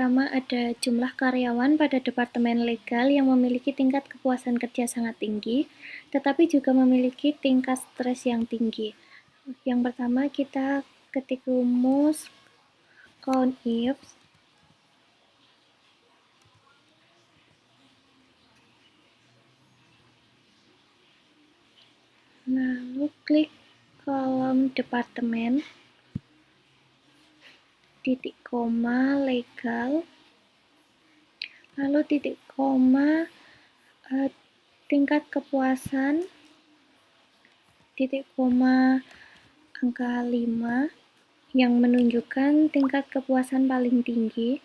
pertama ada jumlah karyawan pada Departemen Legal yang memiliki tingkat kepuasan kerja sangat tinggi, tetapi juga memiliki tingkat stres yang tinggi. Yang pertama kita ketik rumus count if. Lalu klik kolom departemen, titik koma legal, lalu titik koma tingkat kepuasan, titik koma angka 5 yang menunjukkan tingkat kepuasan paling tinggi.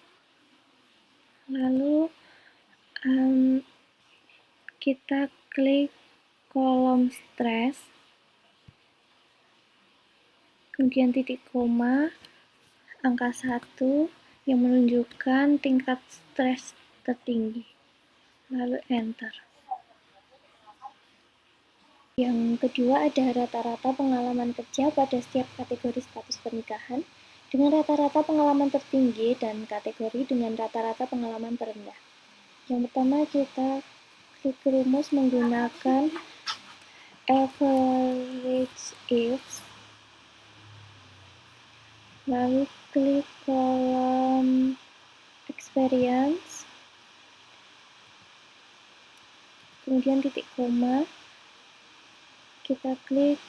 Lalu kita klik kolom stres, kemudian titik koma angka 1 yang menunjukkan tingkat stres tertinggi, lalu enter. Yang kedua ada rata-rata pengalaman kerja pada setiap kategori status pernikahan dengan rata-rata pengalaman tertinggi dan kategori dengan rata-rata pengalaman terendah. Yang pertama kita klik rumus menggunakan average if, lalu klik kolom experience, kemudian titik koma, kita klik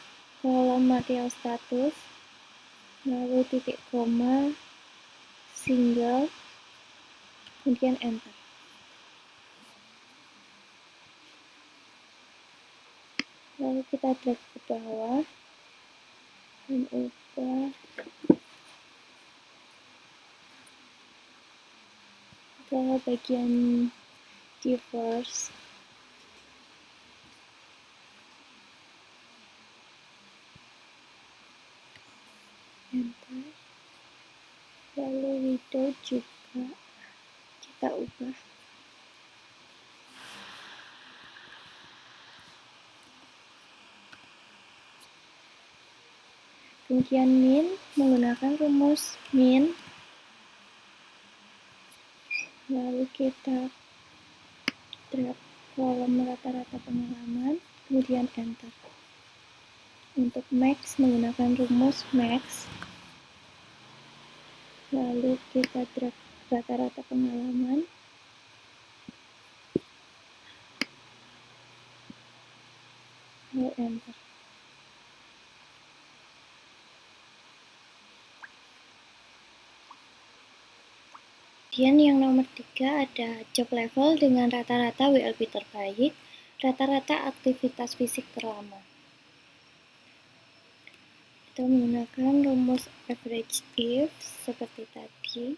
kolom material status, lalu titik koma single, kemudian enter. Lalu kita drag ke bawah dan ubah ke bagian diverse. Enter. Lalu widow juga kita ubah. Kemudian min menggunakan rumus min, lalu kita drag kolom rata-rata pengalaman, kemudian enter. Untuk max menggunakan rumus max, lalu kita drag rata-rata pengalaman, lalu enter. Kemudian yang nomor 3 ada job level dengan rata-rata WLB terbaik, rata-rata aktivitas fisik terlama. Kita menggunakan rumus average if seperti tadi.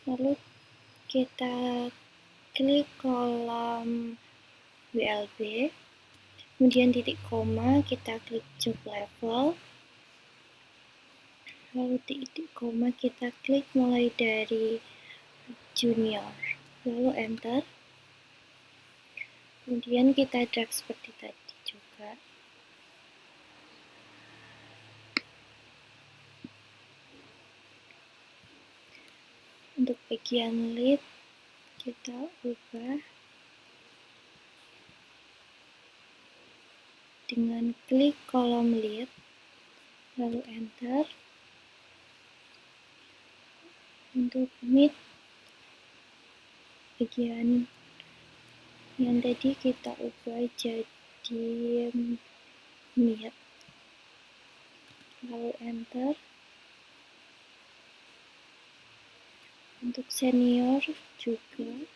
Lalu kita klik kolom WLB, kemudian titik koma, kita klik job level, lalu titik koma kita klik mulai dari junior, lalu enter. Kemudian kita drag seperti tadi juga. Untuk bagian lead kita ubah dengan klik kolom lead, lalu enter. Untuk mid bagian yang tadi kita ubah jadi mid, lalu enter. Untuk senior juga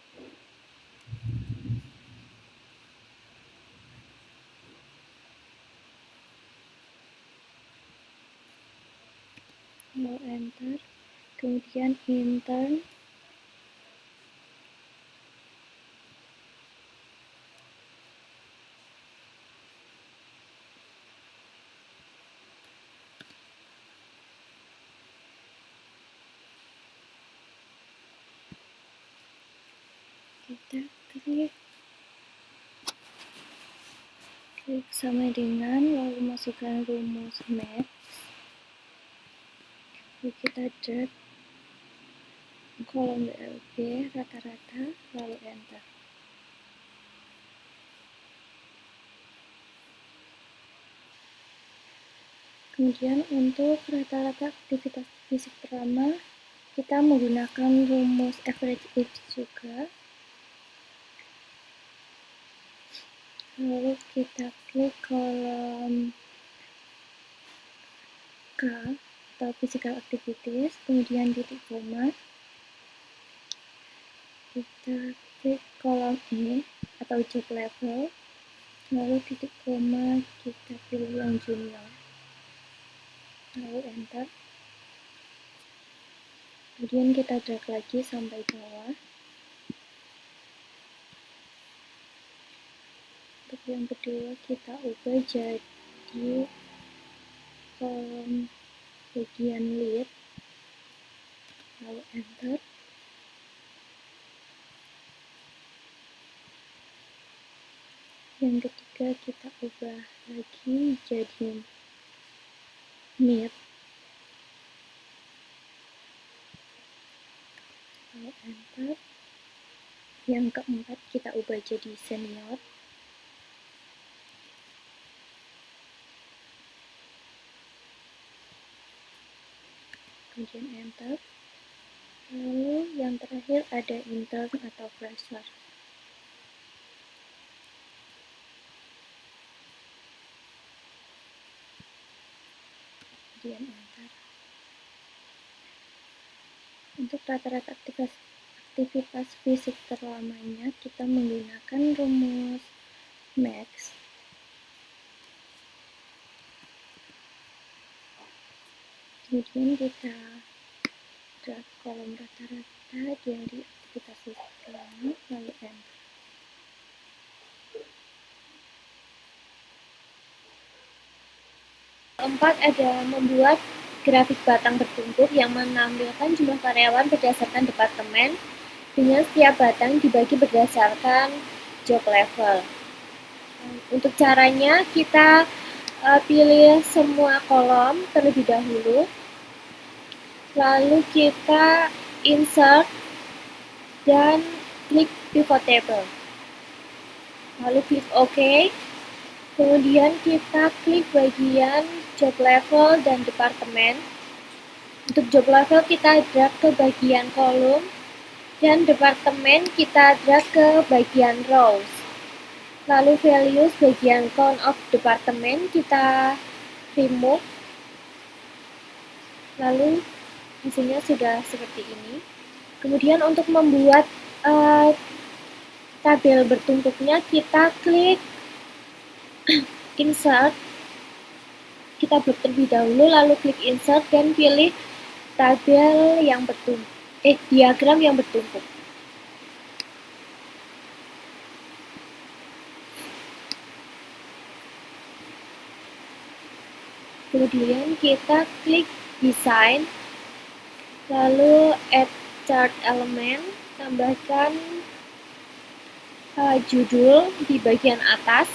lalu enter. Kemudian intern, kita klik sama dengan, lalu masukkan rumus max, lalu kita drag kolom WLB rata-rata, lalu enter. Kemudian untuk rata-rata aktivitas fisik pertama, kita menggunakan rumus average age juga. Lalu kita klik kolom K atau physical activities, kemudian titik koma. Kita klik kolom E atau job level, lalu titik koma, kita pilih yang junior, lalu enter. Kemudian kita drag lagi sampai bawah. Untuk yang kedua kita ubah jadi kolom bagian lead, lalu enter. Yang ketiga kita ubah lagi jadi mid, lalu enter. Yang keempat kita ubah jadi senior, kemudian enter. Lalu yang terakhir ada intern atau fresher. Kemudian enter. Untuk rata-rata aktivitas fisik terlamanya kita menggunakan rumus max. Kemudian kita drag kolom rata-rata dari aktivitas fisik terlama, lalu enter. Keempat ada membuat grafik batang bertumpuk yang menampilkan jumlah karyawan berdasarkan departemen dengan setiap batang dibagi berdasarkan job level. Untuk caranya kita pilih semua kolom terlebih dahulu, lalu kita insert dan klik pivot table, lalu klik OK. Kemudian kita klik bagian job level dan departemen. Untuk job level kita drag ke bagian kolom dan departemen kita drag ke bagian rows. Lalu values bagian count of departemen kita remove. Lalu hasilnya sudah seperti ini. Kemudian untuk membuat tabel bertumpuknya kita klik insert, kita blok terlebih dahulu, lalu klik insert dan pilih tabel yang bertumpuk, diagram yang bertumpuk. Kemudian kita klik design, lalu add chart element, tambahkan judul di bagian atas,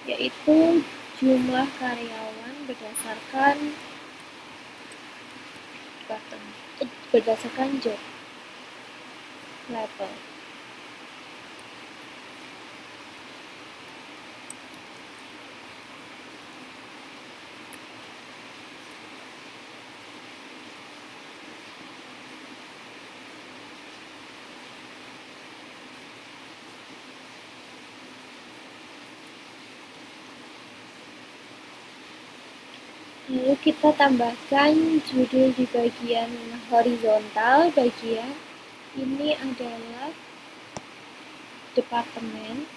yaitu jumlah karyawan berdasarkan job level. Lalu kita tambahkan judul di bagian horizontal, bagian ini adalah departemen.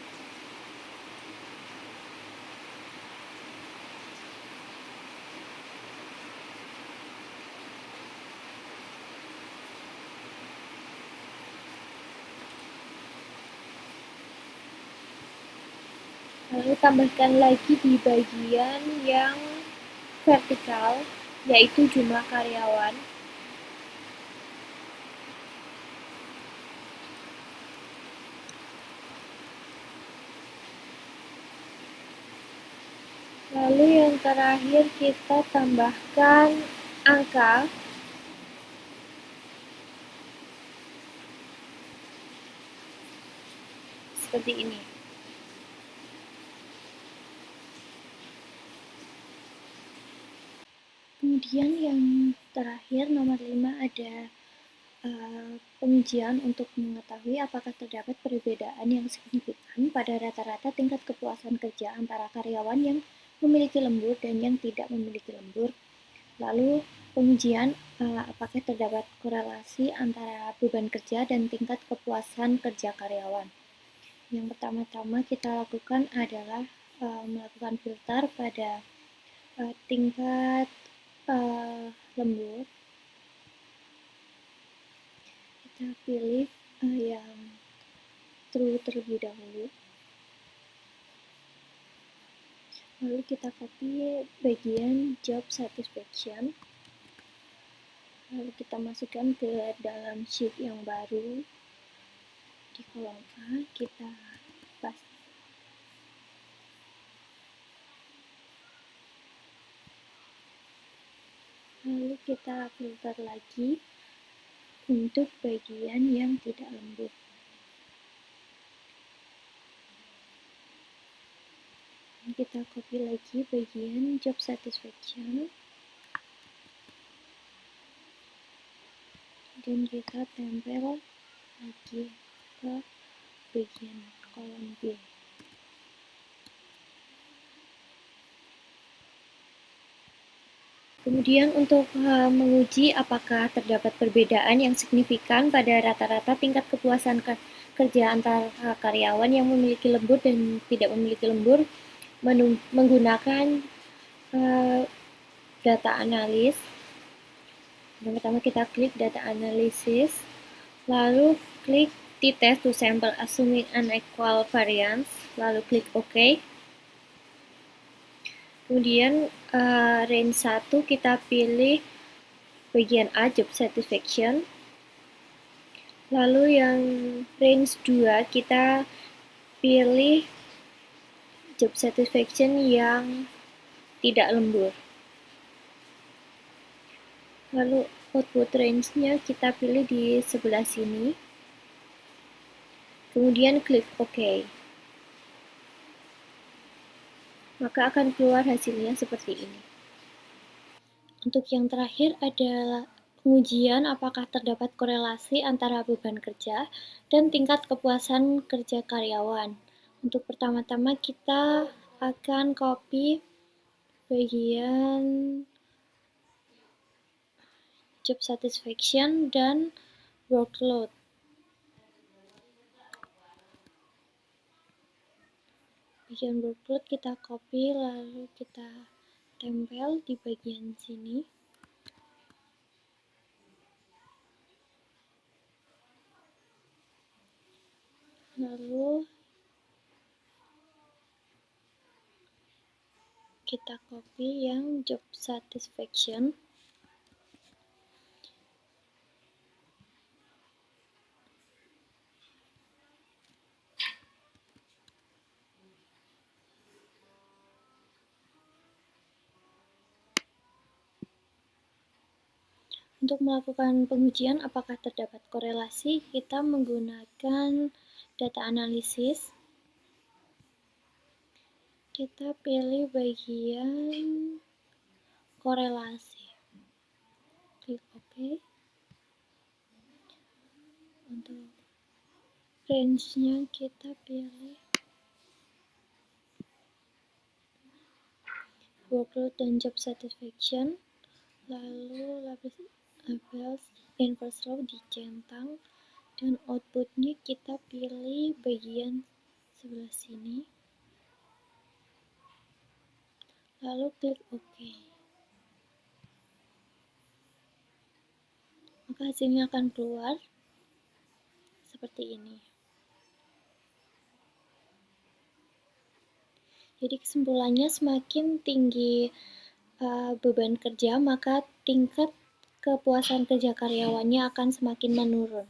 Lalu tambahkan lagi di bagian yang vertikal, yaitu jumlah karyawan. Lalu yang terakhir kita tambahkan angka seperti ini. Kemudian yang terakhir nomor 5 ada pengujian untuk mengetahui apakah terdapat perbedaan yang signifikan pada rata-rata tingkat kepuasan kerja antara karyawan yang memiliki lembur dan yang tidak memiliki lembur. Lalu pengujian apakah terdapat korelasi antara beban kerja dan tingkat kepuasan kerja karyawan. Yang pertama-tama kita lakukan adalah melakukan filter pada tingkat lembur. Kita pilih yang true terlebih dahulu. Lalu kita copy bagian job satisfaction. Lalu kita masukkan ke dalam sheet yang baru. Di kolom A kita paste. Lalu kita filter lagi untuk bagian yang tidak lembur. Kita copy lagi bagian job satisfaction. Dan kita tempel lagi ke bagian kolom B. Kemudian untuk menguji apakah terdapat perbedaan yang signifikan pada rata-rata tingkat kepuasan kerja antara karyawan yang memiliki lembur dan tidak memiliki lembur menggunakan data analis. Yang pertama kita klik data analysis, lalu klik t-test to sample assuming unequal variance, lalu klik OK. Kemudian range 1 kita pilih bagian A, job satisfaction. Lalu yang range 2 kita pilih job satisfaction yang tidak lembur. Lalu output range-nya kita pilih di sebelah sini. Kemudian klik OK. Maka akan keluar hasilnya seperti ini. Untuk yang terakhir adalah pengujian apakah terdapat korelasi antara beban kerja dan tingkat kepuasan kerja karyawan. Untuk pertama-tama kita akan copy bagian job satisfaction dan workload. Bagian workload kita copy lalu kita tempel di bagian sini. Lalu kita copy yang job satisfaction. Untuk melakukan pengujian apakah terdapat korelasi, kita menggunakan data analisis. Kita pilih bagian korelasi. Klik OK. Untuk range-nya kita pilih workload dan job satisfaction. Lalu labels inverse row dicentang dan outputnya kita pilih bagian sebelah sini. Lalu klik OK. Maka hasilnya akan keluar seperti ini. Jadi kesimpulannya semakin tinggi beban kerja, maka tingkat kepuasan kerja karyawannya akan semakin menurun.